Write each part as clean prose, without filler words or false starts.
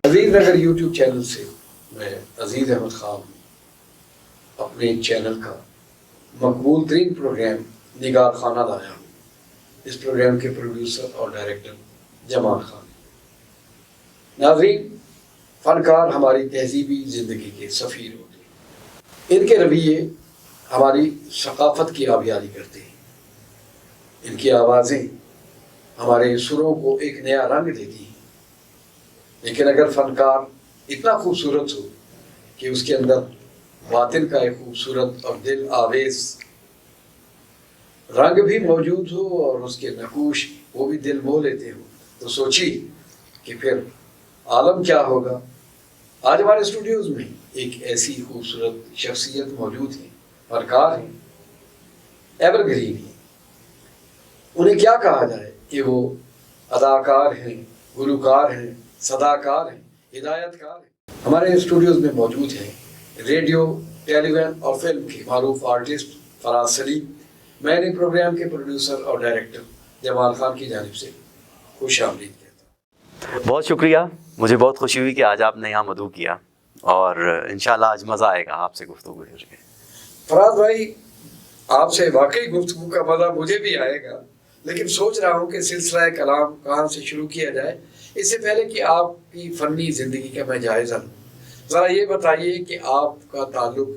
عزیز Nagar YouTube channel سے میں عزیز احمد خان اپنے چینل کا مقبول ترین پروگرام نگار خانہ لایا ہوں. اس پروگرام کے پروڈیوسر اور ڈائریکٹر جمال خان. ناظرین، فنکار ہماری تہذیبی زندگی کے سفیر ہوتے ہیں. ان کے رویے ہماری ثقافت کی آبیاری کرتے ہیں. ان کی آوازیں ہمارے سروں کو ایک نیا رنگ دیتی ہیں. لیکن اگر فنکار اتنا خوبصورت ہو کہ اس کے اندر باطن کا ایک خوبصورت اور دل آویز رنگ بھی موجود ہو اور اس کے نقوش وہ بھی دل موہ لیتے ہو، تو سوچیے کہ پھر عالم کیا ہوگا. آج ہمارے اسٹوڈیوز میں ایک ایسی خوبصورت شخصیت موجود ہے، فنکار ہیں، ایور گرین ہیں. انہیں کیا کہا جائے کہ وہ اداکار ہیں، گلوکار ہیں، صداکار ہیں، ہدایت کار ہیں. ہمارے اسٹوڈیوز میں موجود ہیں ریڈیو، ٹیلی ویژن اور فلم کے معروف آرٹسٹ فراز سلیم. میں نے پروگرام کے پروڈیوسر اور ڈائریکٹر جمال خان کی جانب سے خوش آمدید کہتا ہوں. بہت شکریہ. مجھے بہت خوشی ہوئی کہ آج آپ نے یہاں مدعو کیا اور انشاءاللہ آج مزہ آئے گا آپ سے گفتگو کر کے. فراز بھائی، آپ سے واقعی گفتگو کا مزہ مجھے بھی آئے گا، لیکن سوچ رہا ہوں کہ سلسلہ کلام کہاں سے شروع کیا جائے. اس سے پہلے کہ آپ کی فنی زندگی کا میں جائزہ لوں، ذرا یہ بتائیے کہ آپ کا تعلق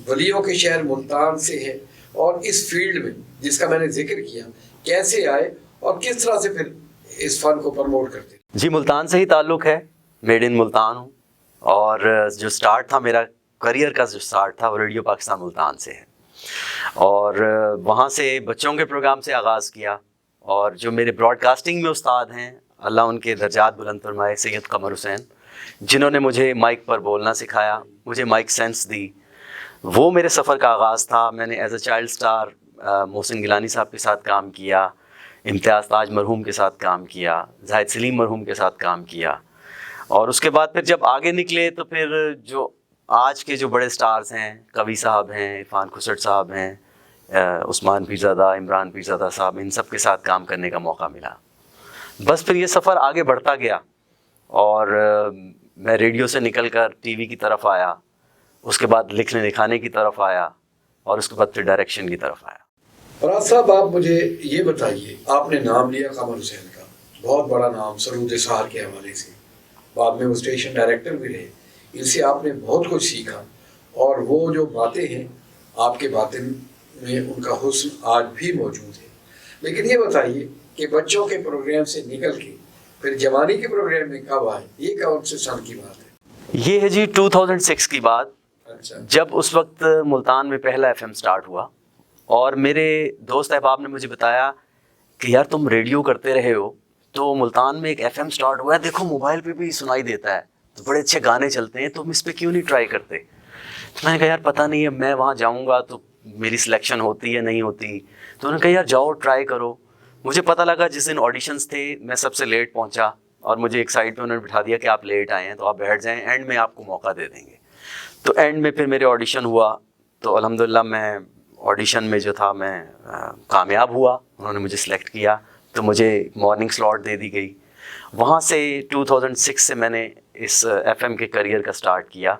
ولیوں کے شہر ملتان سے ہے، اور اس فیلڈ میں جس کا میں نے ذکر کیا کیسے آئے اور کس طرح سے پھر اس فن کو پروموٹ کرتے. جی، ملتان سے ہی تعلق ہے. میڈ ان ملتان ہوں، اور جو سٹارٹ تھا میرا کریئر کا، جو سٹارٹ تھا وہ ریڈیو پاکستان ملتان سے ہے. اور وہاں سے بچوں کے پروگرام سے آغاز کیا، اور جو میرے براڈ کاسٹنگ میں استاد ہیں، اللہ ان کے درجات بلند فرمائے، سید قمر حسین، جنہوں نے مجھے مائک پر بولنا سکھایا، مجھے مائک سینس دی، وہ میرے سفر کا آغاز تھا. میں نے ایز اے چائلڈ سٹار محسن گیلانی صاحب کے ساتھ کام کیا، امتیاز تاج مرحوم کے ساتھ کام کیا، زاہد سلیم مرحوم کے ساتھ کام کیا. اور اس کے بعد پھر جب آگے نکلے تو پھر جو آج کے جو بڑے سٹارز ہیں، کوی صاحب ہیں، عرفان کھسٹ صاحب ہیں، عثمان پیرزادہ، عمران پیرزادہ صاحب، ان سب کے ساتھ کام کرنے کا موقع ملا. بس پھر یہ سفر آگے بڑھتا گیا، اور میں ریڈیو سے نکل کر ٹی وی کی طرف آیا، اس کے بعد لکھنے لکھانے کی طرف آیا، اور اس کے بعد پھر ڈائریکشن کی طرف آیا. فراز صاحب، آپ مجھے یہ بتائیے، آپ نے نام لیا قمر حسین کا، بہت بڑا نام سرود سحر کے حوالے سے، بعد میں وہ اسٹیشن ڈائریکٹر بھی رہے. ان سے آپ نے بہت کچھ سیکھا، اور وہ جو باتیں ہیں آپ کے باطن میں ان کا حسن آج بھی موجود ہے. لیکن یہ بتائیے کہ بچوں کے پروگرام سے نکل کے پھر جوانی کے پروگرام میں کب آئے؟ یہ کون سے سال کی بات ہے؟ یہ ہے جی 2006 کی بات. اچھا. جب اس وقت ملتان میں پہلا ایف ایم سٹارٹ ہوا، اور میرے دوست احباب نے مجھے بتایا کہ یار تم ریڈیو کرتے رہے ہو، تو ملتان میں ایک ایف ایم سٹارٹ ہوا ہے، دیکھو موبائل پہ بھی سنائی دیتا ہے، تو بڑے اچھے گانے چلتے ہیں، تم اس پہ کیوں نہیں ٹرائی کرتے؟ میں نے کہا یار پتہ نہیں ہے، میں وہاں جاؤں گا تو میری سلیکشن ہوتی یا نہیں ہوتی. تو انہوں نے کہا یار جاؤ ٹرائی کرو. مجھے پتہ لگا جس دن آڈیشنز تھے میں سب سے لیٹ پہنچا، اور مجھے ایک سائڈ پہ انہوں نے بٹھا دیا کہ آپ لیٹ آئے ہیں تو آپ بیٹھ جائیں، اینڈ میں آپ کو موقع دے دیں گے. تو اینڈ میں پھر میرے آڈیشن ہوا، تو الحمدللہ میں آڈیشن میں جو تھا میں کامیاب ہوا. انہوں نے مجھے سلیکٹ کیا، تو مجھے مارننگ سلاٹ دے دی گئی. وہاں سے 2006 سے میں نے اس ایف ایم کے کریئر کا سٹارٹ کیا،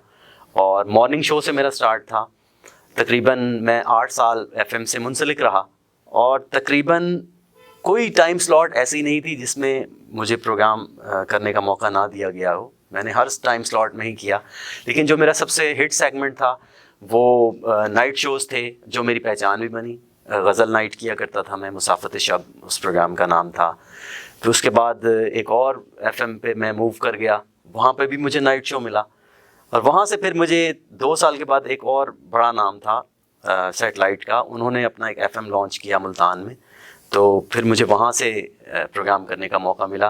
اور مارننگ شو سے میرا سٹارٹ تھا. تقریباً میں 8 سال ایف ایم سے منسلک رہا، اور تقریباً کوئی ٹائم سلاٹ ایسی نہیں تھی جس میں مجھے پروگرام کرنے کا موقع نہ دیا گیا ہو. میں نے ہر ٹائم سلاٹ میں ہی کیا. لیکن جو میرا سب سے ہٹ سیگمنٹ تھا وہ نائٹ شوز تھے، جو میری پہچان بھی بنی. غزل نائٹ کیا کرتا تھا میں، مسافت شب اس پروگرام کا نام تھا. پھر اس کے بعد ایک اور ایف ایم پہ میں موو کر گیا، وہاں پہ بھی مجھے نائٹ شو ملا. اور وہاں سے پھر مجھے 2 سال کے بعد ایک اور بڑا نام تھا سیٹلائٹ کا، انہوں نے اپنا ایک ایف ایم لانچ کیا ملتان میں، تو پھر مجھے وہاں سے پروگرام کرنے کا موقع ملا.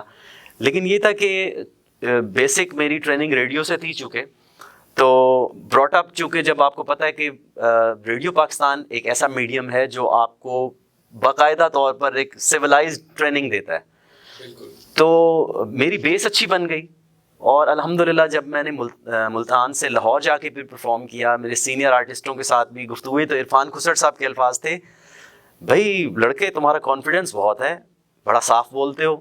لیکن یہ تھا کہ بیسک میری ٹریننگ ریڈیو سے تھی، چونکہ تو براٹ اپ، چونکہ جب آپ کو پتہ ہے کہ ریڈیو پاکستان ایک ایسا میڈیم ہے جو آپ کو باقاعدہ طور پر ایک سویلائزڈ ٹریننگ دیتا ہے، بالکل. تو میری بیس اچھی بن گئی. اور الحمدللہ جب میں نے ملتان سے لاہور جا کے بھی پرفارم کیا، میرے سینئر آرٹسٹوں کے ساتھ بھی گفتگو ہوئی، تو عرفان کھسٹ صاحب کے الفاظ تھے، بھائی لڑکے تمہارا کانفیڈنس بہت ہے، بڑا صاف بولتے ہو،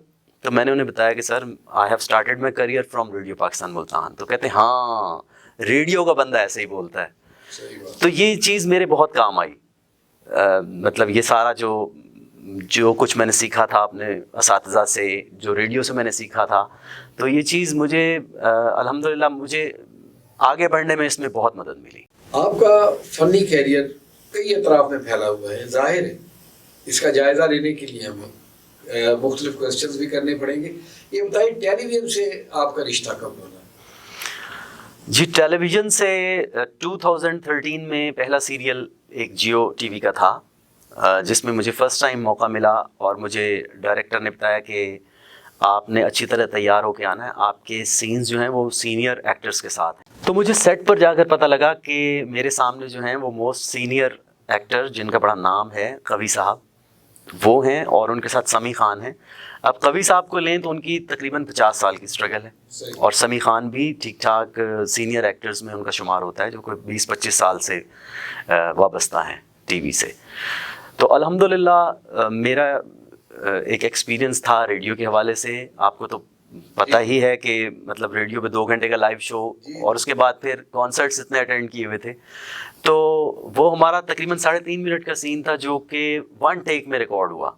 تو میں نے انہیں بتایا کہ sir I have started my career from radio Pakistan Multan. تو کہتے ہیں ہاں ریڈیو کا بندہ ایسے ہی بولتا ہے. تو یہ چیز میرے بہت کام آئی. مطلب یہ سارا جو کچھ میں نے سیکھا تھا اپنے اساتذہ سے, جو ریڈیو سے میں نے سیکھا تھا, تو یہ چیز مجھے الحمدللہ مجھے آگے بڑھنے میں اس میں بہت مدد ملی. آپ کا فنی کیریئر کئی اطراف میں پھیلا ہوا ہے, ظاہر ہے اس کا جائزہ لینے کے لیے ہمیں مختلف کویسچنز بھی کرنے پڑیں گے. یہ بتائیں ٹیلی ویژن سے آپ کا رشتہ کب بنا؟ جی ٹیلی ویژن سے 2013 میں پہلا سیریل ایک جیو ٹی وی کا تھا جس میں مجھے فرسٹ ٹائم موقع ملا, اور مجھے ڈائریکٹر نے بتایا کہ آپ نے اچھی طرح تیار ہو کے آنا ہے, آپ کے سینز جو ہیں وہ سینئر ایکٹرز کے ساتھ ہیں. تو مجھے سیٹ پر جا کر پتہ لگا کہ میرے سامنے جو ہیں وہ موسٹ سینئر ایکٹر جن کا بڑا نام ہے قوی صاحب, وہ ہیں, اور ان کے ساتھ سمیع خان ہیں. اب قوی صاحب کو لیں تو ان کی تقریباً 50 سال کی اسٹرگل ہے, اور سمیع خان بھی ٹھیک ٹھاک سینئر ایکٹرز میں ان کا شمار ہوتا ہے جو کوئی 20-25 سال سے وابستہ ہیں ٹی وی سے. تو الحمدللہ میرا ایک ایکسپیرینس تھا ریڈیو کے حوالے سے. آپ کو تو پتہ ہی ہے کہ مطلب ریڈیو پہ 2 گھنٹے کا لائیو شو, اور اس کے بعد پھر کانسرٹس اتنے اٹینڈ کیے ہوئے تھے. تو وہ ہمارا تقریباً 3.5 منٹ کا سین تھا جو کہ 1 ٹیک میں ریکارڈ ہوا.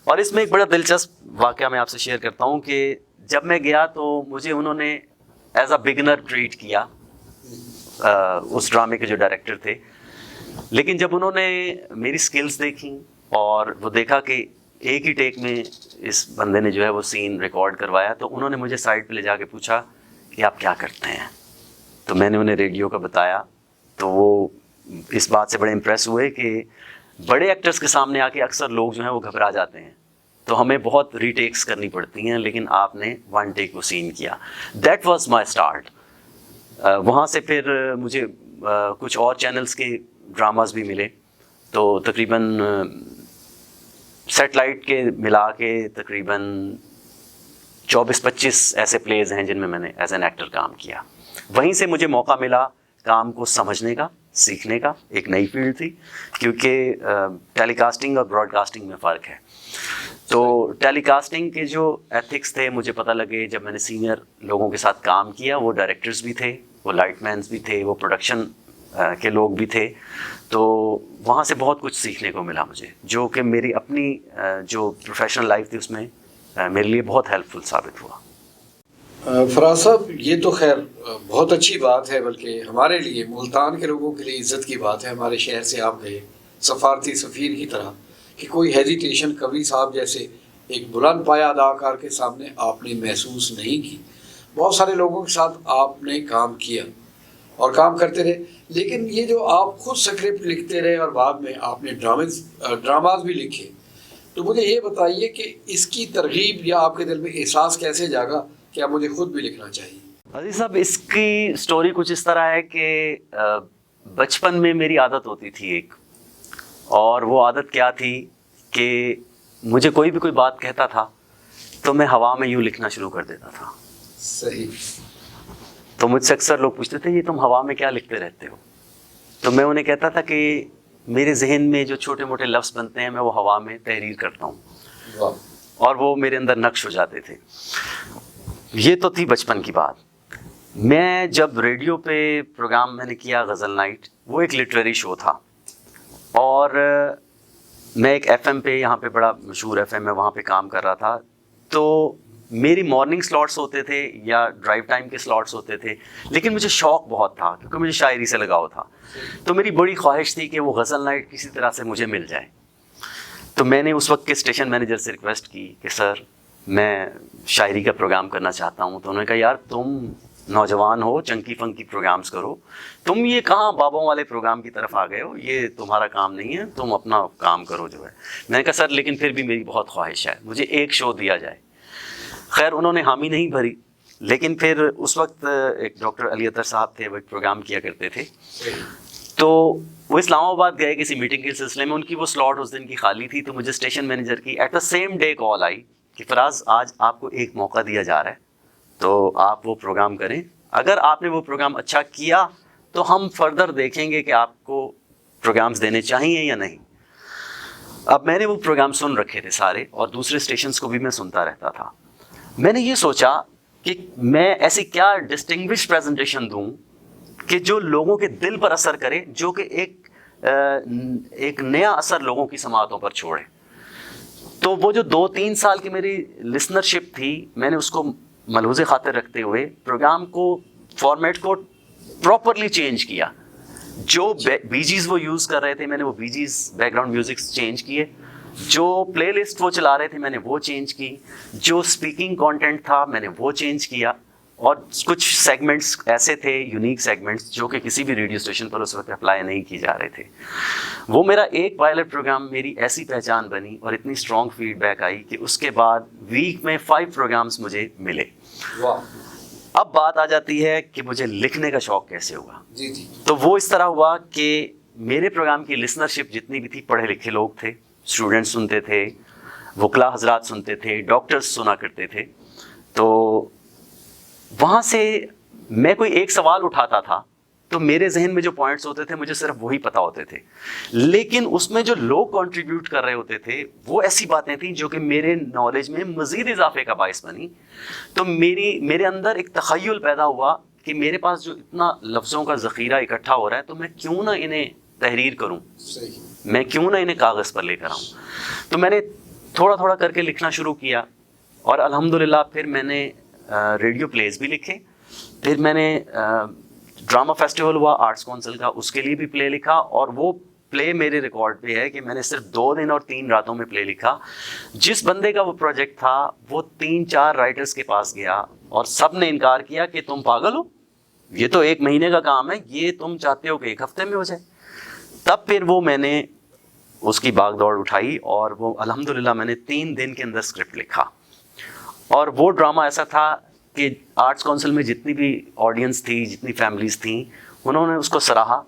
اور اس میں ایک بڑا دلچسپ واقعہ میں آپ سے شیئر کرتا ہوں کہ جب میں گیا تو مجھے انہوں نے ایز اے بگنر ٹریٹ کیا, اس ڈرامے کے جو ڈائریکٹر تھے. لیکن جب انہوں نے میری سکلز دیکھیں اور وہ دیکھا کہ ایک ہی ٹیک میں اس بندے نے جو ہے وہ سین ریکارڈ کروایا, تو انہوں نے مجھے سائڈ پہ لے جا کے پوچھا کہ آپ کیا کرتے ہیں. تو میں نے انہیں ریڈیو کا بتایا, تو وہ اس بات سے بڑے امپریس ہوئے کہ بڑے ایکٹرز کے سامنے آ کے اکثر لوگ جو ہیں وہ گھبرا جاتے ہیں, تو ہمیں بہت ری ٹیکس کرنی پڑتی ہیں, لیکن آپ نے 1 ٹیک وہ سین کیا. That was my start. وہاں سے پھر مجھے کچھ اور چینلز کے ڈراماز بھی ملے, تو تقریباً سیٹلائٹ کے ملا کے تقریباً 24-25 ایسے پلیز ہیں جن میں نے ایز این ایکٹر کام کیا. وہیں سے مجھے موقع ملا کام کو سمجھنے کا, سیکھنے کا. ایک نئی فیلڈ تھی کیونکہ ٹیلی کاسٹنگ اور براڈ کاسٹنگ میں فرق ہے. تو ٹیلی کاسٹنگ کے جو ایتھکس تھے مجھے پتہ لگے جب میں نے سینئر لوگوں کے ساتھ کام کیا. وہ ڈائریکٹرز بھی تھے, وہ لائٹ مینز بھی تھے, وہ پروڈکشن کے لوگ بھی تھے. تو وہاں سے بہت کچھ سیکھنے کو ملا مجھے, جو کہ میری اپنی جو پروفیشنل لائف تھی اس میں میرے لیے بہت ہیلپ فل ثابت ہوا. فراز صاحب یہ تو خیر بہت اچھی بات ہے, بلکہ ہمارے لیے ملتان کے لوگوں کے لیے عزت کی بات ہے. ہمارے شہر سے آپ گئے سفارتی سفیر کی طرح, کہ کوئی ہیزیٹیشن قوی صاحب جیسے ایک بلند پایہ اداکار کے سامنے آپ نے محسوس نہیں کی. بہت سارے لوگوں کے ساتھ آپ نے کام کیا اور کام کرتے رہے, لیکن یہ جو آپ خود سکرپٹ لکھتے رہے اور بعد میں آپ نے ڈراماز بھی لکھے, تو مجھے یہ بتائیے کہ اس کی ترغیب یا آپ کے دل میں احساس کیسے جاگا کہ اب مجھے خود بھی لکھنا چاہیے؟ عزیز صاحب اس کی سٹوری کچھ اس طرح ہے کہ بچپن میں میری عادت ہوتی تھی ایک, اور وہ عادت کیا تھی کہ مجھے کوئی بھی کوئی بات کہتا تھا تو میں ہوا میں یوں لکھنا شروع کر دیتا تھا. صحیح. تو مجھ سے اکثر لوگ پوچھتے تھے یہ تم ہوا میں کیا لکھتے رہتے ہو؟ تو میں انہیں کہتا تھا کہ میرے ذہن میں جو چھوٹے موٹے لفظ بنتے ہیں میں وہ ہوا میں تحریر کرتا ہوں, اور وہ میرے اندر نقش ہو جاتے تھے. یہ تو تھی بچپن کی بات. میں جب ریڈیو پہ پروگرام میں نے کیا غزل نائٹ, وہ ایک لٹریری شو تھا, اور میں ایک ایف ایم پہ, یہاں پہ بڑا مشہور ایف ایم ہے, وہاں پہ کام کر رہا تھا. تو میری مارننگ سلاٹس ہوتے تھے یا ڈرائیو ٹائم کے سلاٹس ہوتے تھے, لیکن مجھے شوق بہت تھا کیونکہ مجھے شاعری سے لگاؤ تھا. تو میری بڑی خواہش تھی کہ وہ غزل نائٹ کسی طرح سے مجھے مل جائے. تو میں نے اس وقت کے اسٹیشن مینیجر سے ریکویسٹ کی کہ سر میں شاعری کا پروگرام کرنا چاہتا ہوں. تو انہوں نے کہا یار تم نوجوان ہو, چنکی فنکی پروگرامز کرو, تم یہ کہاں بابوں والے پروگرام کی طرف آ گئے ہو, یہ تمہارا کام نہیں ہے, تم اپنا کام کرو جو ہے. میں نے کہا سر لیکن پھر بھی میری بہت خواہش ہے, مجھے ایک شو دیا جائے. خیر انہوں نے حامی نہیں بھری, لیکن پھر اس وقت ایک ڈاکٹر علی اطہر صاحب تھے, وہ ایک پروگرام کیا کرتے تھے. تو وہ اسلام آباد گئے کسی میٹنگ کے سلسلے میں, ان کی وہ سلاٹ اس دن کی خالی تھی. تو مجھے اسٹیشن مینیجر کی ایٹ دا سیم ڈے کال آئی کہ فراز آج آپ کو ایک موقع دیا جا رہا ہے, تو آپ وہ پروگرام کریں. اگر آپ نے وہ پروگرام اچھا کیا تو ہم فردر دیکھیں گے کہ آپ کو پروگرامز دینے چاہیے یا نہیں. اب میں نے وہ پروگرام سن رکھے تھے سارے, اور دوسرے اسٹیشنز کو بھی میں سنتا رہتا تھا. میں نے یہ سوچا کہ میں ایسی کیا ڈسٹنگوش پریزنٹیشن دوں کہ جو لوگوں کے دل پر اثر کرے, جو کہ ایک نیا اثر لوگوں کی سماعتوں پر چھوڑے. تو وہ جو 2-3 سال کی میری لسنرشپ تھی, میں نے اس کو ملحوظ خاطر رکھتے ہوئے پروگرام کو, فارمیٹ کو پراپرلی چینج کیا. جو بی جیز وہ یوز کر رہے تھے میں نے وہ B Gs background musics change کیے, جو پلے لسٹ وہ چلا رہے تھے میں نے وہ چینج کی, جو اسپیکنگ کانٹینٹ تھا میں نے وہ چینج کیا, اور کچھ سیگمنٹس ایسے تھے, یونیک سیگمنٹس, جو کہ کسی بھی ریڈیو اسٹیشن پر اس وقت اپلائی نہیں کی جا رہے تھے. وہ میرا ایک پائلٹ پروگرام میری ایسی پہچان بنی اور اتنی اسٹرانگ فیڈ بیک آئی کہ اس کے بعد ویک میں 5 پروگرامس مجھے ملے. اب بات آ جاتی ہے کہ مجھے لکھنے کا شوق کیسے ہوا. جی. تو وہ اس طرح ہوا کہ میرے پروگرام کی لسنرشپ جتنی بھی تھی پڑھے لکھے لوگ تھے, اسٹوڈنٹس سنتے تھے, وکلا حضرات سنتے تھے, ڈاکٹرز سنا کرتے تھے. تو وہاں سے میں کوئی ایک سوال اٹھاتا تھا تو میرے ذہن میں جو پوائنٹس ہوتے تھے مجھے صرف وہی پتہ ہوتے تھے, لیکن اس میں جو لوگ کنٹریبیوٹ کر رہے ہوتے تھے وہ ایسی باتیں تھیں جو کہ میرے نالج میں مزید اضافے کا باعث بنی. تو میرے اندر ایک تخیل پیدا ہوا کہ میرے پاس جو اتنا لفظوں کا ذخیرہ اکٹھا ہو رہا ہے تو میں کیوں نہ انہیں تحریر کروں, میں کیوں نہ انہیں کاغذ پر لے کر آؤں. تو میں نے تھوڑا تھوڑا کر کے لکھنا شروع کیا, اور الحمدللہ پھر میں نے ریڈیو پلیز بھی لکھے. پھر میں نے ڈرامہ فیسٹیول ہوا آرٹس کونسل کا, اس کے لیے بھی پلے لکھا, اور وہ پلے میرے ریکارڈ پہ ہے کہ میں نے صرف 2 دن اور 3 راتوں میں پلے لکھا. جس بندے کا وہ پروجیکٹ تھا وہ 3-4 رائٹرز کے پاس گیا اور سب نے انکار کیا کہ تم پاگل ہو, یہ تو 1 مہینے کا کام ہے, یہ تم چاہتے ہو کہ 1 ہفتے میں ہو جائے. تب پھر وہ میں نے اس کی باغ دوڑ اٹھائی, اور وہ الحمدللہ میں نے 3 دن کے اندر اسکرپٹ لکھا. اور وہ ڈرامہ ایسا تھا کہ آرٹس کونسل میں جتنی بھی آڈینس تھی, جتنی فیملیز تھیں, انہوں نے اس کو سراہا.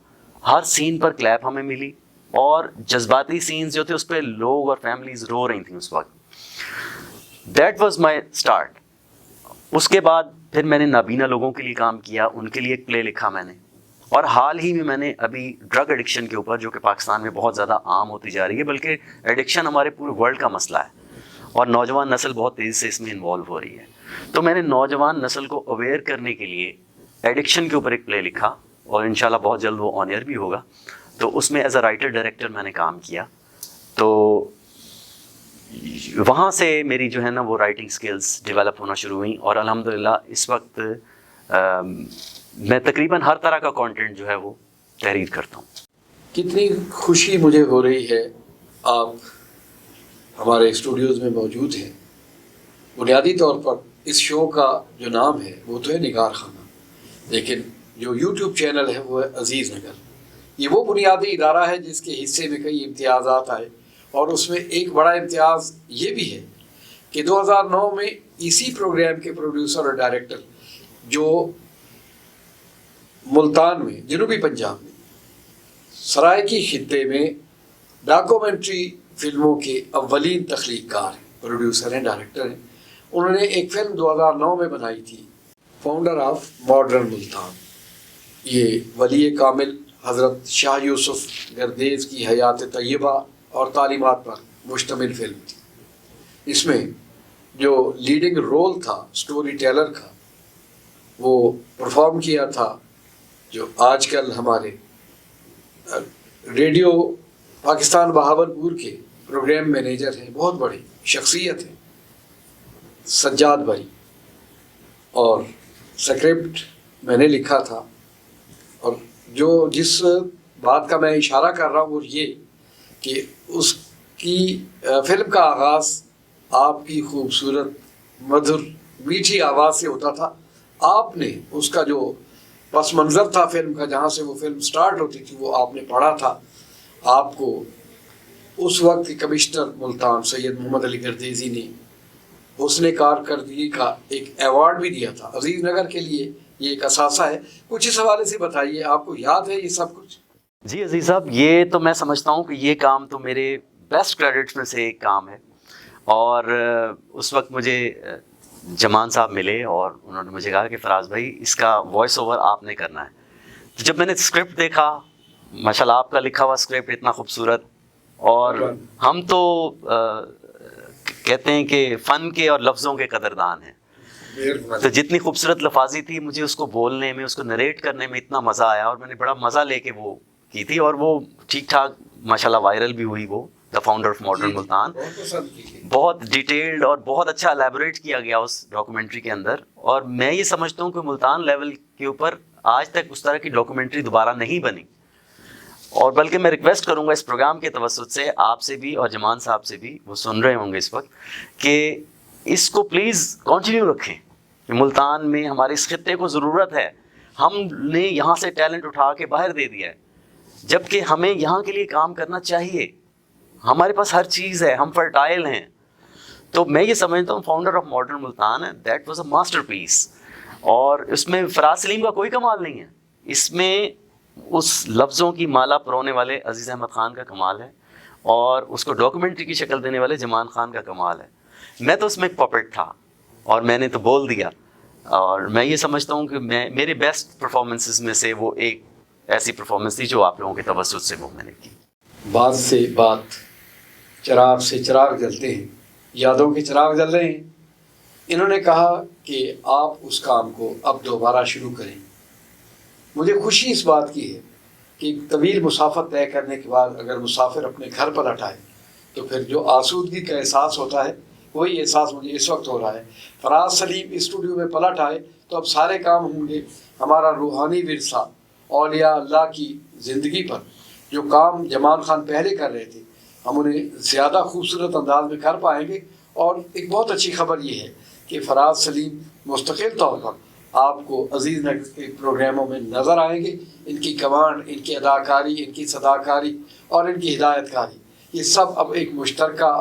ہر سین پر کلیپ ہمیں ملی, اور جذباتی سینز جو تھے اس پہ لوگ اور فیملیز رو رہی تھیں اس وقت. That was my start. اس کے بعد پھر میں نے نابینا لوگوں کے لیے کام کیا, ان کے لیے ایک پلے لکھا میں نے. اور حال ہی میں نے ابھی ڈرگ ایڈکشن کے اوپر, جو کہ پاکستان میں بہت زیادہ عام ہوتی جا رہی ہے, بلکہ ایڈکشن ہمارے پورے ورلڈ کا مسئلہ ہے, اور نوجوان نسل بہت تیزی سے اس میں انوالو ہو رہی ہے. تو میں نے نوجوان نسل کو اویئر کرنے کے لیے ایڈکشن کے اوپر ایک پلے لکھا, اور انشاءاللہ بہت جلد وہ آن ایئر بھی ہوگا. تو اس میں ایز اے رائٹر ڈائریکٹر میں نے کام کیا. تو وہاں سے میری جو ہے نا وہ رائٹنگ سکلز ڈیولپ ہونا شروع ہوئیں, اور الحمدللہ اس وقت میں تقریباً ہر طرح کا کانٹینٹ جو ہے وہ تحریر کرتا ہوں. کتنی خوشی مجھے ہو رہی ہے آپ ہمارے اسٹوڈیوز میں موجود ہیں. بنیادی طور پر اس شو کا جو نام ہے وہ تو ہے نگار خانہ, لیکن جو یوٹیوب چینل ہے وہ ہے عزیز نگر. یہ وہ بنیادی ادارہ ہے جس کے حصے میں کئی امتیازات آئے, اور اس میں ایک بڑا امتیاز یہ بھی ہے کہ 2009 میں اسی پروگرام کے پروڈیوسر اور ڈائریکٹر جو ملتان میں, جنوبی پنجاب میں سرائکی خطے میں ڈاکومنٹری فلموں کے اولین تخلیق کار ہیں, پروڈیوسر ہیں, ڈائریکٹر ہیں. انہوں نے ایک فلم 2009 میں بنائی تھی, فاؤنڈر آف ماڈرن ملتان. یہ ولی کامل حضرت شاہ یوسف گردیز کی حیات طیبہ اور تعلیمات پر مشتمل فلم تھی. اس میں جو لیڈنگ رول تھا سٹوری ٹیلر کا, وہ پرفارم کیا تھا جو آج کل ہمارے ریڈیو پاکستان بہاولپور کے پروگرام مینیجر ہیں, بہت بڑی شخصیت ہیں, سجاد بھائی. اور اسکرپٹ میں نے لکھا تھا, اور جس بات کا میں اشارہ کر رہا ہوں وہ یہ کہ اس کی فلم کا آغاز آپ کی خوبصورت مدھر میٹھی آواز سے ہوتا تھا. آپ نے اس کا جو پس منظر تھا فلم کا, جہاں سے وہ فلم سٹارٹ ہوتی تھی, وہ آپ نے پڑھا تھا. آپ کو اس وقت کے کمشنر ملتان سید محمد علی گردیزی نے حسن کارکردگی کا ایک ایوارڈ بھی دیا تھا. عزیز نگر کے لیے یہ ایک اثاثہ ہے. کچھ اس حوالے سے بتائیے, آپ کو یاد ہے یہ سب کچھ؟ جی عزیز صاحب, یہ تو میں سمجھتا ہوں کہ یہ کام تو میرے بیسٹ کریڈٹس میں سے ایک کام ہے. اور اس وقت مجھے جمان صاحب ملے اور انہوں نے مجھے کہا کہ فراز بھائی اس کا وائس اوور آپ نے کرنا ہے. تو جب میں نے اسکرپٹ دیکھا, ماشاءاللہ آپ کا لکھا ہوا اسکرپٹ اتنا خوبصورت, اور ہم تو کہتے ہیں کہ فن کے اور لفظوں کے قدردان ہیں. تو جتنی خوبصورت لفاظی تھی, مجھے اس کو بولنے میں, اس کو نریٹ کرنے میں اتنا مزہ آیا, اور میں نے بڑا مزہ لے کے وہ کی تھی, اور وہ ٹھیک ٹھاک ماشاءاللہ وائرل بھی ہوئی. وہ the founder of modern Multan, بہت ڈیٹیلڈ اور بہت اچھا الیبوریٹ کیا گیا اس ڈاکومنٹری کے اندر. اور میں یہ سمجھتا ہوں کہ ملتان لیول کے اوپر آج تک اس طرح کی ڈاکومنٹری دوبارہ نہیں بنی. اور بلکہ میں ریکویسٹ کروں گا اس پروگرام کے توسط سے آپ سے بھی اور جمان صاحب سے بھی, وہ سن رہے ہوں گے اس وقت, کہ اس کو پلیز کنٹینیو رکھیں. ملتان میں ہمارے اس خطے کو ضرورت ہے. ہم نے یہاں سے ٹیلنٹ اٹھا کے باہر دے دیا ہے, جبکہ ہمیں یہاں کے لیے کام کرنا چاہیے. ہمارے پاس ہر چیز ہے, ہم فرٹائل ہیں. تو میں یہ سمجھتا ہوں founder of modern Multan, that was a masterpiece. اور اس میں فراز سلیم کا کوئی کمال نہیں ہے, اس میں اس لفظوں کی مالا پرونے والے عزیز احمد خان کا کمال ہے, اور اس کو ڈاکومنٹری کی شکل دینے والے جمان خان کا کمال ہے. میں تو اس میں ایک پپٹ تھا, اور میں نے تو بول دیا. اور میں یہ سمجھتا ہوں کہ میرے بیسٹ پرفارمنسز میں سے وہ ایک ایسی پرفارمنس تھی جو آپ لوگوں کے توسط سے وہ میں نے کی. بات سے بات, چراغ سے چراغ جلتے ہیں, یادوں کے چراغ جل رہے ہیں. انہوں نے کہا کہ آپ اس کام کو اب دوبارہ شروع کریں. مجھے خوشی اس بات کی ہے کہ ایک طویل مسافت طے کرنے کے بعد اگر مسافر اپنے گھر پلٹ آئے تو پھر جو آسودگی کا احساس ہوتا ہے وہی احساس مجھے اس وقت ہو رہا ہے. فراز سلیم اسٹوڈیو میں پلٹ آئے تو اب سارے کام ہوں گے ہمارا روحانی ورثہ اولیاء اللہ کی زندگی پر. جو کام جمان خان پہلے کر رہے تھے ہم انہیں زیادہ خوبصورت انداز میں کر پائیں گے. اور ایک بہت اچھی خبر یہ ہے کہ فراز سلیم مستقل طور پر آپ کو عزیز نگر کے پروگراموں میں نظر آئیں گے. ان کی کمانڈ, ان کی اداکاری, ان کی صداکاری اور ان کی ہدایت کاری, یہ سب اب ایک مشترکہ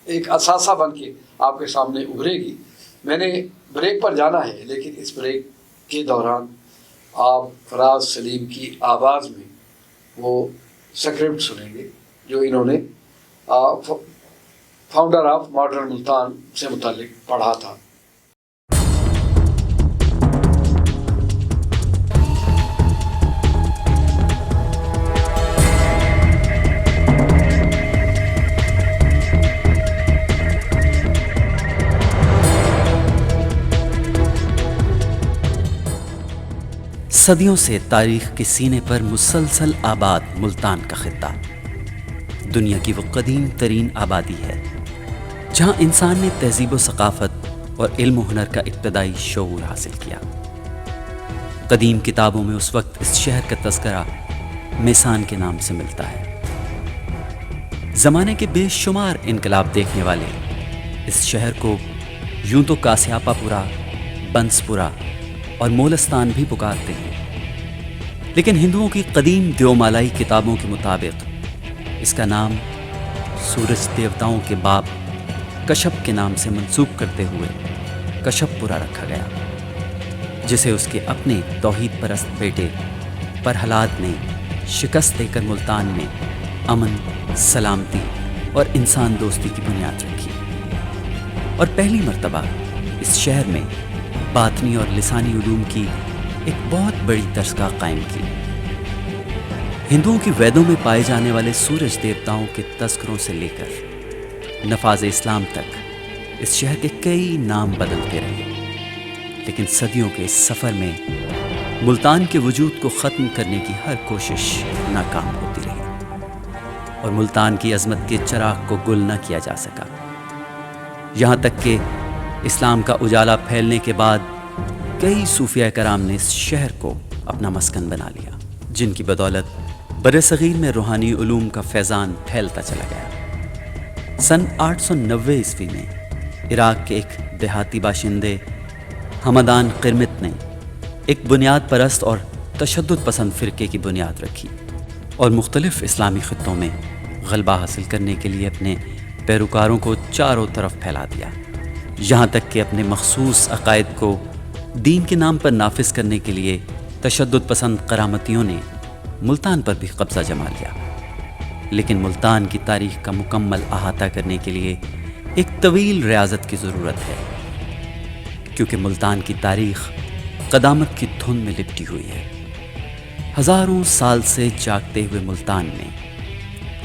ایک اثاثہ بن کے آپ کے سامنے ابھرے گی. میں نے بریک پر جانا ہے, لیکن اس بریک کے دوران آپ فراز سلیم کی آواز میں وہ سکرپٹ سنیں گے جو انہوں نے فاؤنڈر آف ماڈرن ملتان سے متعلق پڑھا تھا. صدیوں سے تاریخ کے سینے پر مسلسل آباد ملتان کا خطہ دنیا کی وہ قدیم ترین آبادی ہے جہاں انسان نے تہذیب و ثقافت اور علم و ہنر کا ابتدائی شعور حاصل کیا. قدیم کتابوں میں اس وقت اس شہر کا تذکرہ میسان کے نام سے ملتا ہے. زمانے کے بے شمار انقلاب دیکھنے والے اس شہر کو یوں تو کاسیاپا پورا, بنس پورا اور مولستان بھی پکارتے ہیں, لیکن ہندوؤں کی قدیم دیومالائی کتابوں کے مطابق اس کا نام سورج دیوتاؤں کے باپ کشپ کے نام سے منسوب کرتے ہوئے کشپ پورا رکھا گیا, جسے اس کے اپنے توحید پرست بیٹے پرہلاد نے شکست دے کر ملتان میں امن, سلامتی اور انسان دوستی کی بنیاد رکھی, اور پہلی مرتبہ اس شہر میں باطنی اور لسانی علوم کی ایک بہت بڑی درسگاہ قائم کی. ہندوؤں کی ویدوں میں پائے جانے والے سورج دیوتاؤں کے تذکروں سے لے کر نفاذ اسلام تک اس شہر کے کئی نام بدلتے رہے, لیکن صدیوں کے اس سفر میں ملتان کے وجود کو ختم کرنے کی ہر کوشش ناکام ہوتی رہی, اور ملتان کی عظمت کے چراغ کو گل نہ کیا جا سکا. یہاں تک کہ اسلام کا اجالا پھیلنے کے بعد کئی صوفیہ کرام نے اس شہر کو اپنا مسکن بنا لیا, جن کی بدولت برصغیر میں روحانی علوم کا فیضان پھیلتا چلا گیا. سن 890 عیسوی میں عراق کے ایک دیہاتی باشندے حمدان قرمت نے ایک بنیاد پرست اور تشدد پسند فرقے کی بنیاد رکھی, اور مختلف اسلامی خطوں میں غلبہ حاصل کرنے کے لیے اپنے پیروکاروں کو چاروں طرف پھیلا دیا, یہاں تک کہ اپنے مخصوص عقائد کو دین کے نام پر نافذ کرنے کے لیے تشدد پسند کرامتیوں نے ملتان پر بھی قبضہ جما لیا. لیکن ملتان کی تاریخ کا مکمل احاطہ کرنے کے لیے ایک طویل ریاضت کی ضرورت ہے, کیونکہ ملتان کی تاریخ قدامت کی دھن میں لپٹی ہوئی ہے. ہزاروں سال سے جاگتے ہوئے ملتان میں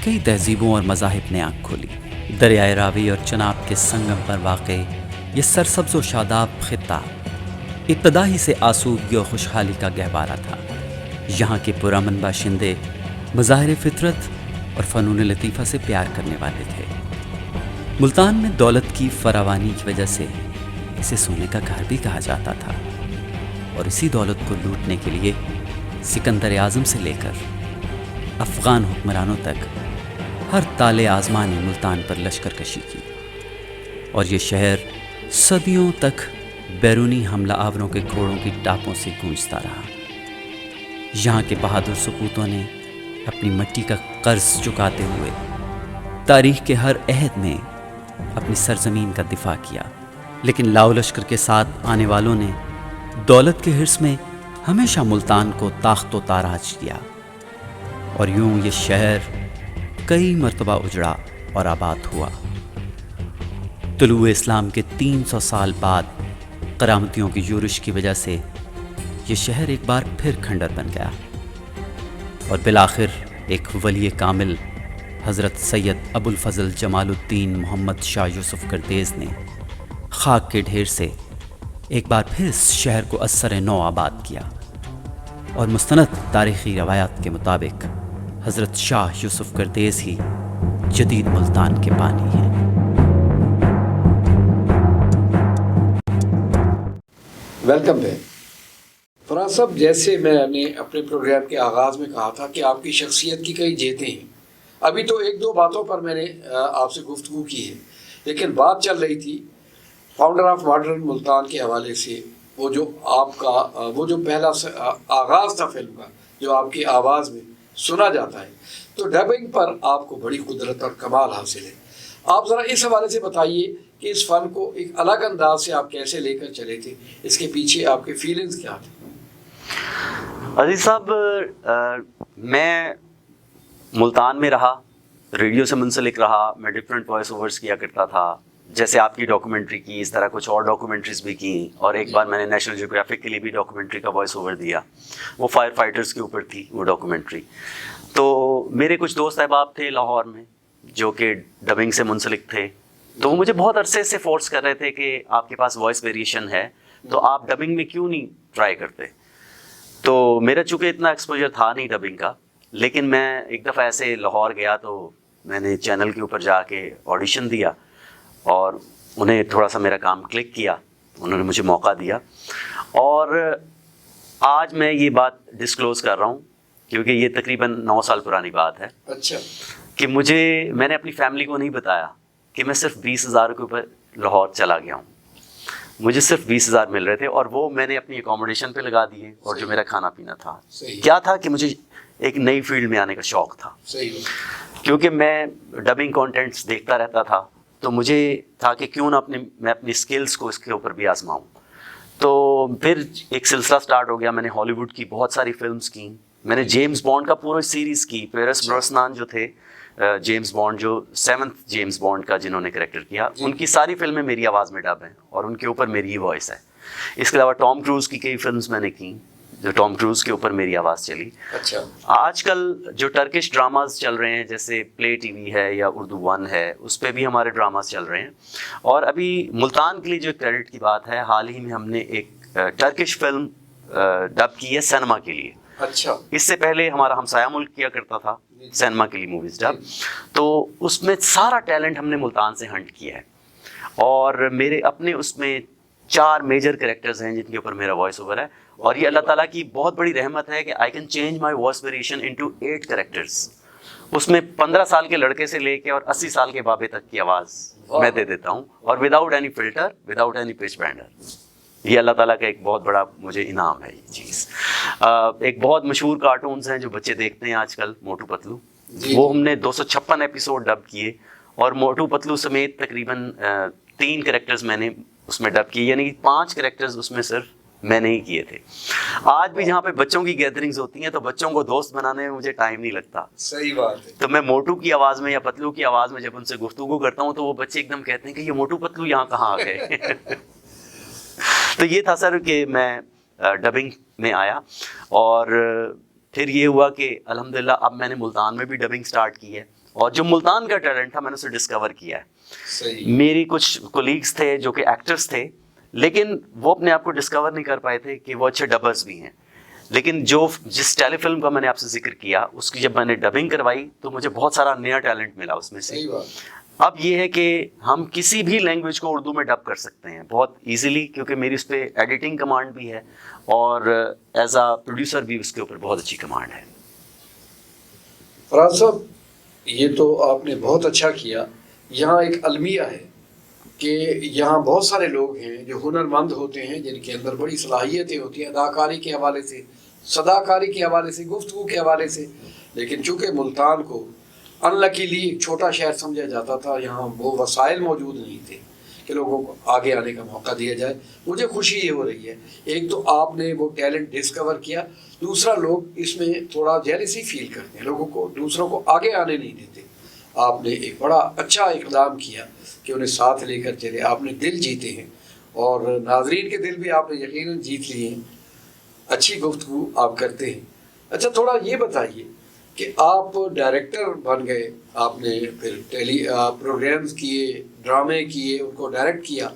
کئی تہذیبوں اور مذاہب نے آنکھ کھولی, دریائے راوی اور چناب کے سنگم پر واقع یہ سرسبز و شاداب خطہ ابتدا ہی سے آسودگی و خوشحالی کا گہوارہ تھا۔ یہاں کے پرامن باشندے مظاہر فطرت اور فنون لطیفہ سے پیار کرنے والے تھے۔ ملتان میں دولت کی فراوانی کی وجہ سے اسے سونے کا گھر بھی کہا جاتا تھا، اور اسی دولت کو لوٹنے کے لیے سکندر اعظم سے لے کر افغان حکمرانوں تک ہر تالے آزما نے ملتان پر لشکر کشی کی، اور یہ شہر صدیوں تک بیرونی حملہ آوروں کے گھوڑوں کی ٹاپوں سے گونجتا رہا۔ یہاں کے بہادر سپوتوں نے اپنی مٹی کا قرض چکاتے ہوئے تاریخ کے ہر عہد میں اپنی سرزمین کا دفاع کیا، لیکن لاؤ لشکر کے ساتھ آنے والوں نے دولت کے حرص میں ہمیشہ ملتان کو تاخت و تاراج کیا، اور یوں یہ شہر کئی مرتبہ اجڑا اور آباد ہوا۔ طلوع اسلام کے 300 سال بعد کرامتیوں کی یورش کی وجہ سے یہ شہر ایک بار پھر کھنڈر بن گیا، اور بالآخر ایک ولی کامل حضرت سید ابو الفضل جمال الدین محمد شاہ یوسف گردیز نے خاک کے ڈھیر سے ایک بار پھر اس شہر کو ازسر نو آباد کیا، اور مستند تاریخی روایات کے مطابق حضرت شاہ یوسف گردیز ہی جدید ملتان کے بانی ہیں۔ ویلکم بیک فراز صاحب، جیسے میں نے اپنے پروگرام کے آغاز میں کہا تھا کہ آپ کی شخصیت کی کئی جہتیں ہیں۔ ابھی تو ایک دو باتوں پر میں نے آپ سے گفتگو کی ہے، لیکن بات چل رہی تھی فاؤنڈر آف ماڈرن ملتان کے حوالے سے، وہ جو آپ کا وہ جو پہلا آغاز تھا فلم کا، جو آپ کی آواز میں سنا جاتا ہے، تو ڈبنگ پر آپ کو بڑی قدرت اور کمال حاصل ہے۔ آپ ذرا اس حوالے سے بتائیے کہ اس فن کو ایک الگ انداز سے آپ کیسے لے کر چلے تھے، اس کے پیچھے آپ کے فیلنگز کیا تھے؟ عزیز صاحب، میں ملتان میں رہا، ریڈیو سے منسلک رہا، میں ڈفرینٹ وائس اوورز کیا کرتا تھا، جیسے آپ کی ڈاکومنٹری کی، اس طرح کچھ اور ڈاکومنٹریز بھی کی، اور ایک بار میں نے نیشنل جیوگرافک کے لیے بھی ڈاکومنٹری کا وائس اوور دیا، وہ فائر فائٹرز کے اوپر تھی وہ ڈاکومنٹری۔ تو میرے کچھ دوست احباب تھے لاہور میں جو کہ ڈبنگ سے منسلک تھے، تو وہ مجھے بہت عرصے سے فورس کر رہے تھے کہ آپ کے پاس وائس ویریشن ہے تو آپ ڈبنگ میں کیوں نہیں ٹرائی کرتے۔ تو میرا چونکہ اتنا ایکسپوجر تھا نہیں ڈبنگ کا، لیکن میں ایک دفعہ ایسے لاہور گیا تو میں نے چینل کے اوپر جا کے آڈیشن دیا، اور انہیں تھوڑا سا میرا کام کلک کیا، انہوں نے مجھے موقع دیا، اور آج میں یہ بات ڈسکلوز کر رہا ہوں کیونکہ یہ تقریباً 9 سال پرانی بات ہے۔ اچھا، کہ میں نے اپنی فیملی کو نہیں بتایا کہ میں صرف 20,000 کے اوپر لاہور چلا گیا ہوں، مجھے صرف 20,000 مل رہے تھے، اور وہ میں نے اپنی اکوموڈیشن پہ لگا دیے، اور جو میرا کھانا پینا تھا کیا تھا کہ مجھے ایک نئی فیلڈ میں آنے کا شوق تھا، کیونکہ میں ڈبنگ کانٹینٹس دیکھتا رہتا تھا، تو مجھے تھا کہ کیوں نہ میں اپنی سکلز کو اس کے اوپر بھی آزماؤں۔ تو پھر ایک سلسلہ سٹارٹ ہو گیا، میں نے ہالی ووڈ کی بہت ساری فلمز کی، میں نے جیمز بانڈ کا پورا سیریز کی، پیرس برosnan جو تھے جیمز بانڈ، جو 7th جیمز بانڈ کا جنہوں نے کریکٹر کیا، ان کی ساری فلمیں میری آواز میں ڈب ہیں اور ان کے اوپر میری ہی وائس ہے۔ اس کے علاوہ ٹام کروز کی کئی فلمز میں نے کی جو ٹام کروز کے اوپر میری آواز چلی۔ اچھا، آج کل جو ٹرکش ڈراماز چل رہے ہیں جیسے پلے ٹی وی ہے یا اردو ون ہے، اس پہ بھی ہمارے ڈراماز چل رہے ہیں، اور ابھی ملتان کے لیے جو کریڈٹ کی بات ہے، حال ہی میں ہم نے ایک ٹرکش فلم ڈب کی ہے سینما کے لیے۔ اچھا، اس سے پہلے ہمارا ہمسایہ ملک کیا کرتا تھا سینما کے لیے موویز ڈب، تو اس میں سارا ٹیلنٹ ہم نے ملتان سے ہنٹ کیا ہے، اور میرے اپنے اس میں 4 میجر کریکٹرز ہیں جن کے اوپر میرا وائس اوور ہے، اور یہ اللہ تعالیٰ کی بہت بڑی رحمت ہے کہ I can change my voice variation into 8 characters. اس میں 15 سال کے لڑکے سے لے کے اور 80 سال کے بابے تک کی آواز میں دے دیتا ہوں، اور without any filter, without any pitch Bender. یہ اللہ تعالیٰ کا ایک بہت بڑا مجھے انعام ہے یہ چیز۔ ایک بہت مشہور کارٹونز ہیں جو بچے دیکھتے ہیں آج کل، موٹو پتلو، وہ ہم نے 256 ایپیسوڈ ڈب کیے، اور موٹو پتلو سمیت تقریباً 3 کریکٹرز میں نے اس میں ڈب کیے، یعنی 5 کریکٹرز اس میں صرف میں نے ہی کیے تھے۔ آج بھی جہاں پہ بچوں کی گیدرنگز ہوتی ہیں تو بچوں کو دوست بنانے میں مجھے ٹائم نہیں لگتا۔ صحیح بات ہے۔ تو میں موٹو کی آواز میں یا پتلو کی آواز میں جب ان سے گفتگو کرتا ہوں تو وہ بچے ایک دم کہتے ہیں کہ یہ موٹو پتلو یہاں کہاں آ گئے۔ تو یہ تھا سر کہ میں ڈبنگ میں آیا، اور پھر یہ ہوا کہ الحمدللہ اب میں نے ملتان میں بھی ڈبنگ سٹارٹ کی ہے، اور جو ملتان کا ٹیلنٹ تھا میں نے اسے ڈسکور کیا ہے. صحیح. میری کچھ کولیگز تھے جو کہ ایکٹرز تھے, لیکن وہ اپنے آپ کو ڈسکور نہیں کر پائے تھے کہ وہ اچھے ڈبرز بھی ہیں. لیکن جس ٹیلی فلم کا میں نے آپ سے ذکر کیا, اس کی جب میں نے ڈبنگ کروائی تو مجھے بہت سارا نیا ٹیلنٹ ملا اس میں سے. صحیح بات. اب یہ ہے کہ ہم کسی بھی لینگویج کو اردو میں ڈب کر سکتے ہیں بہت ایزیلی, کیونکہ میری اس پہ ایڈیٹنگ کمانڈ بھی ہے اور ایز اے پروڈیوسر بھی اس کے اوپر بہت اچھی کمانڈ ہے. فراز صاحب, یہ تو آپ نے بہت اچھا کیا. یہاں ایک المیہ ہے کہ یہاں بہت سارے لوگ ہیں جو ہنر مند ہوتے ہیں, جن کے اندر بڑی صلاحیتیں ہوتی ہیں اداکاری کے حوالے سے, صداکاری کے حوالے سے, گفتگو کے حوالے سے. لیکن چونکہ ملتان کو انلکیلی ایک چھوٹا شہر سمجھا جاتا تھا, یہاں وہ وسائل موجود نہیں تھے کہ لوگوں کو آگے آنے کا موقع دیا جائے. مجھے خوشی یہ ہو رہی ہے, ایک تو آپ نے وہ ٹیلنٹ ڈسکور کیا, دوسرا لوگ اس میں تھوڑا جیلسی فیل کرتے ہیں, لوگوں کو دوسروں کو آگے آنے نہیں دیتے. آپ نے ایک بڑا اچھا اقدام کیا کہ انہیں ساتھ لے کر چلے. آپ نے دل جیتے ہیں اور ناظرین کے دل بھی آپ نے یقیناً جیت لیے ہیں. اچھی گفتگو آپ کرتے ہیں. اچھا, تھوڑا یہ بتائیے کہ آپ ڈائریکٹر بن گئے, آپ نے پھر پروگرامز کیے, ڈرامے کیے, ان کو ڈائریکٹ کیا,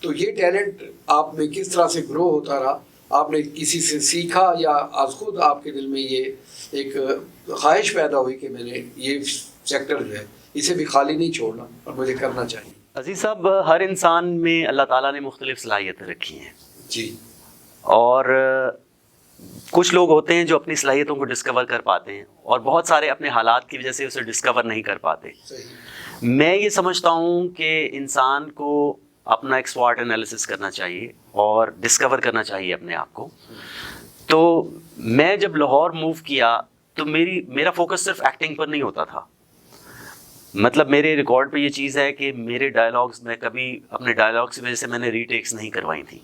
تو یہ ٹیلنٹ آپ میں کس طرح سے گرو ہوتا رہا؟ آپ نے کسی سے سیکھا یا از خود آپ کے دل میں یہ ایک خواہش پیدا ہوئی کہ میں نے یہ سیکٹر جو ہے اسے بھی خالی نہیں چھوڑنا اور مجھے کرنا چاہیے؟ عزیز صاحب, ہر انسان میں اللہ تعالیٰ نے مختلف صلاحیتیں رکھی ہیں جی, اور کچھ لوگ ہوتے ہیں جو اپنی صلاحیتوں کو ڈسکور کر پاتے ہیں اور بہت سارے اپنے حالات کی وجہ سے اسے ڈسکور نہیں کر پاتے. صحیح. میں یہ سمجھتا ہوں کہ انسان کو اپنا ایک سوارٹ انالیسس کرنا چاہیے اور ڈسکور کرنا چاہیے اپنے آپ کو. تو میں جب لاہور موو کیا تو میرا فوکس صرف ایکٹنگ پر نہیں ہوتا تھا. مطلب میرے ریکارڈ پہ یہ چیز ہے کہ میرے ڈائلاگز میں کبھی اپنے ڈائلاگس کی وجہ سے میں نے ری ٹیکس نہیں کروائی تھیں,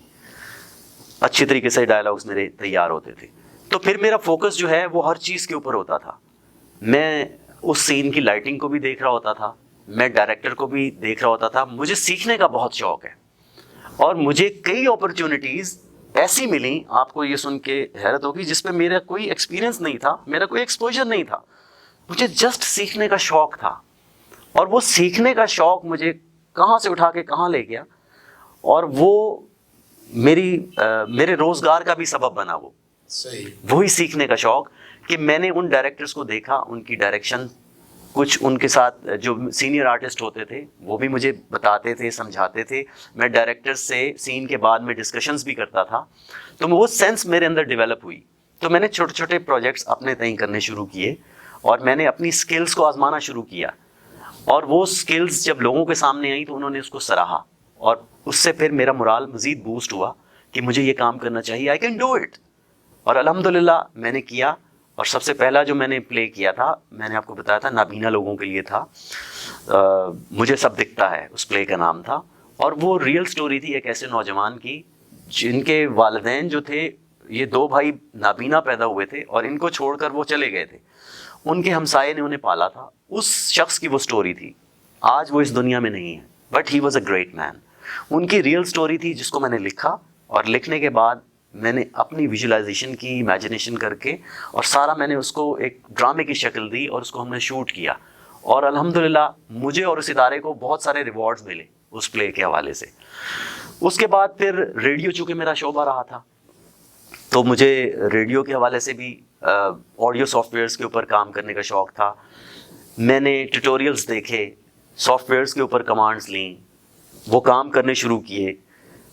اچھی طریقے سے ڈائلاگز میرے تیار ہوتے تھے. تو پھر میرا فوکس جو ہے وہ ہر چیز کے اوپر ہوتا تھا. میں اس سین کی لائٹنگ کو بھی دیکھ رہا ہوتا تھا, میں ڈائریکٹر کو بھی دیکھ رہا ہوتا تھا. مجھے سیکھنے کا بہت شوق ہے اور مجھے کئی اپرچونیٹیز ایسی ملیں, آپ کو یہ سن کے حیرت ہوگی, جس پہ میرا کوئی ایکسپیرینس نہیں تھا, میرا کوئی ایکسپوجر نہیں تھا. مجھے جسٹ سیکھنے کا شوق تھا اور وہ سیکھنے کا شوق مجھے کہاں سے اٹھا کے کہاں لے گیا, اور وہ میرے روزگار کا بھی سبب بنا. وہ صحیح. وہی سیکھنے کا شوق کہ میں نے ان ڈائریکٹرز کو دیکھا, ان کی ڈائریکشن, کچھ ان کے ساتھ جو سینئر آرٹسٹ ہوتے تھے وہ بھی مجھے بتاتے تھے, سمجھاتے تھے. میں ڈائریکٹر سے سین کے بعد میں ڈسکشنز بھی کرتا تھا, تو وہ سینس میرے اندر ڈیولپ ہوئی. تو میں نے چھوٹے چھوٹے پروجیکٹس اپنے تئیں کرنے شروع کیے اور میں نے اپنی سکلز کو آزمانا شروع کیا, اور وہ سکلز جب لوگوں کے سامنے آئیں تو انہوں نے اس کو سراہا, اور اس سے پھر میرا مورال مزید بوسٹ ہوا کہ مجھے یہ کام کرنا چاہیے, آئی کین ڈو اٹ. اور الحمدللہ میں نے کیا. اور سب سے پہلا جو میں نے پلے کیا تھا, میں نے آپ کو بتایا تھا, نابینا لوگوں کے لیے تھا, مجھے سب دکھتا ہے اس پلے کا نام تھا. اور وہ ریئل سٹوری تھی ایک ایسے نوجوان کی جن کے والدین جو تھے, یہ 2 بھائی نابینا پیدا ہوئے تھے اور ان کو چھوڑ کر وہ چلے گئے تھے. ان کے ہمسائے نے انہیں پالا تھا. اس شخص کی وہ سٹوری تھی. آج وہ اس دنیا میں نہیں ہے, but he was a great man. ان کی ریئل سٹوری تھی جس کو میں نے لکھا, اور لکھنے کے بعد میں نے اپنی ویژولائزیشن کی, امیجنیشن کر کے, اور سارا میں نے اس کو ایک ڈرامے کی شکل دی اور اس کو ہم نے شوٹ کیا. اور الحمدللہ مجھے اور اس ادارے کو بہت سارے ریوارڈز ملے اس پلے کے حوالے سے. اس کے بعد پھر ریڈیو چونکہ میرا شعبہ رہا تھا, تو مجھے ریڈیو کے حوالے سے بھی آڈیو سافٹ ویئرس کے اوپر کام کرنے کا شوق تھا. میں نے ٹیوٹوریلز دیکھے, سافٹ ویئرس کے اوپر کمانڈز لیں, وہ کام کرنے شروع کیے,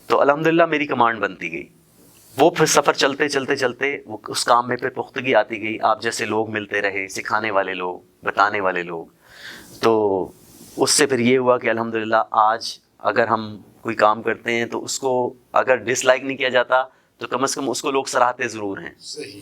تو الحمدللہ میری کمانڈ بنتی گئی. وہ پھر سفر چلتے چلتے چلتے وہ اس کام میں پھر پختگی آتی گئی. آپ جیسے لوگ ملتے رہے, سکھانے والے لوگ, بتانے والے لوگ. تو اس سے پھر یہ ہوا کہ الحمدللہ آج اگر ہم کوئی کام کرتے ہیں تو اس کو اگر ڈس لائک نہیں کیا جاتا تو کم از کم اس کو لوگ سراہتے ضرور ہیں. صحیح.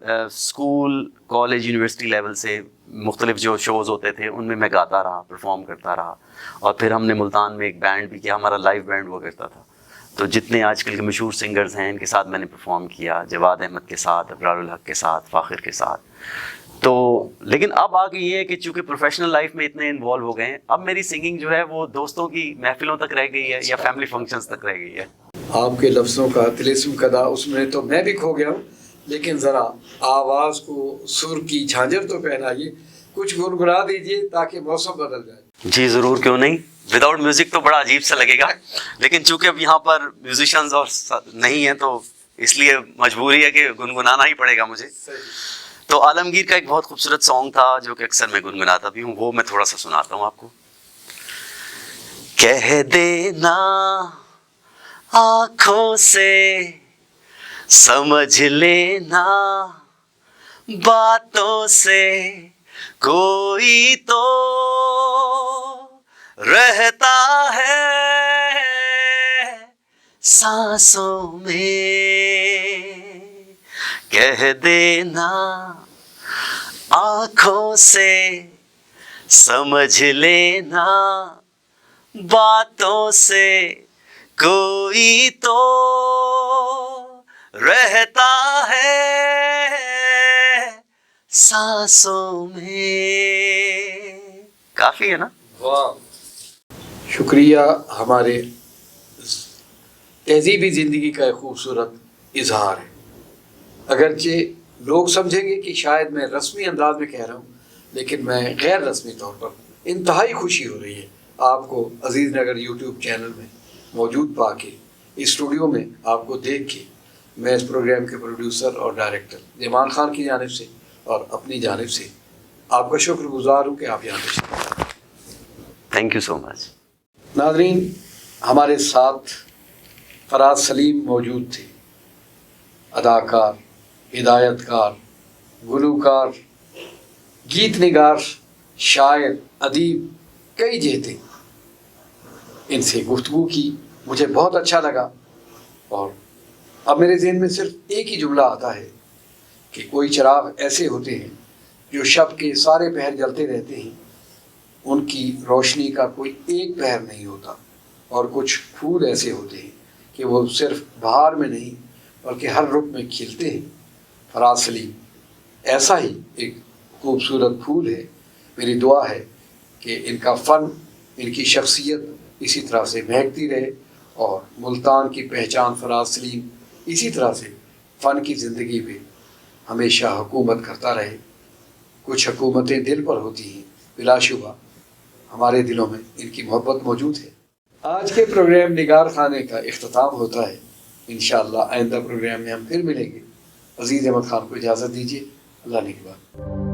اسکول کالج یونیورسٹی لیول سے مختلف جو شوز ہوتے تھے ان میں میں گاتا رہا، پرفارم کرتا رہا، اور پھر ہم نے ملتان میں ایک بینڈ بھی کیا، ہمارا لائیو بینڈ ہوا کرتا تھا. تو جتنے آج کل کے مشہور سنگرز ہیں ان کے ساتھ میں نے پرفارم کیا، جواد احمد کے ساتھ، ابرار الحق کے ساتھ، فاخر کے ساتھ. تو لیکن اب آگے یہ ہے کہ چونکہ پروفیشنل لائف میں اتنے انوالو ہو گئے ہیں، اب میری سنگنگ جو ہے وہ دوستوں کی محفلوں تک رہ گئی ہے یا فیملی فنکشنز تک رہ گئی ہے. آپ کے لفظوں کا طلسم کدا اس میں تو میں بھی کھو گیا ہوں، لیکن ذرا آواز کو سر کی جھانجھر تو پہنائیے، کچھ گنگنا دیجیے تاکہ موسم بدل جائے. جی ضرور، کیوں نہیں. وداؤٹ میوزک تو بڑا عجیب سا لگے گا، لیکن چونکہ اب یہاں پر میوزیشنز اور نہیں ہیں تو اس لیے مجبوری ہے کہ گنگنانا ہی پڑے گا مجھے. تو عالمگیر کا ایک بہت خوبصورت سانگ تھا جو کہ اکثر میں گنگناتا بھی ہوں، وہ میں تھوڑا سا سناتا ہوں آپ کو. کہہ دینا آنکھوں سے، سمجھ لینا باتوں سے، کوئی تو رہتا ہے سانسوں میں. کہہ دینا آنکھوں سے، سمجھ لینا باتوں سے، کوئی تو رہتا ہے سانسوں میں. کافی ہے نا؟ واہ، شکریہ. ہمارے تہذیبی زندگی کا ایک خوبصورت اظہار ہے. اگرچہ لوگ سمجھیں گے کہ شاید میں رسمی انداز میں کہہ رہا ہوں، لیکن میں غیر رسمی طور پر انتہائی خوشی ہو رہی ہے آپ کو عزیز نگر یوٹیوب چینل میں موجود پا کے، اسٹوڈیو میں آپ کو دیکھ کے. میں اس پروگرام کے پروڈیوسر اور ڈائریکٹر زمان خان کی جانب سے اور اپنی جانب سے آپ کا شکر گزار ہوں کہ آپ یہاں تشریف لائے. تھینک یو سو مچ. ناظرین، ہمارے ساتھ فراز سلیم موجود تھے، اداکار، ہدایت کار، گلوکار، گیت نگار، شاعر، ادیب، کئی جہتیں. ان سے گفتگو کی مجھے بہت اچھا لگا، اور اب میرے ذہن میں صرف ایک ہی جملہ آتا ہے کہ کوئی چراغ ایسے ہوتے ہیں جو شب کے سارے پہر جلتے رہتے ہیں، ان کی روشنی کا کوئی ایک پہر نہیں ہوتا. اور کچھ پھول ایسے ہوتے ہیں کہ وہ صرف بہار میں نہیں بلکہ ہر رخ میں کھلتے ہیں. فراز سلیم ایسا ہی ایک خوبصورت پھول ہے. میری دعا ہے کہ ان کا فن، ان کی شخصیت اسی طرح سے مہکتی رہے، اور ملتان کی پہچان فراز سلیم اسی طرح سے فن کی زندگی پہ ہمیشہ حکومت کرتا رہے. کچھ حکومتیں دل پر ہوتی ہیں، بلا شبہ ہمارے دلوں میں ان کی محبت موجود ہے. آج کے پروگرام نگار خانے کا اختتام ہوتا ہے. انشاءاللہ آئندہ پروگرام میں ہم پھر ملیں گے. عزیز احمد خان کو اجازت دیجیے. اللہ نگہبان.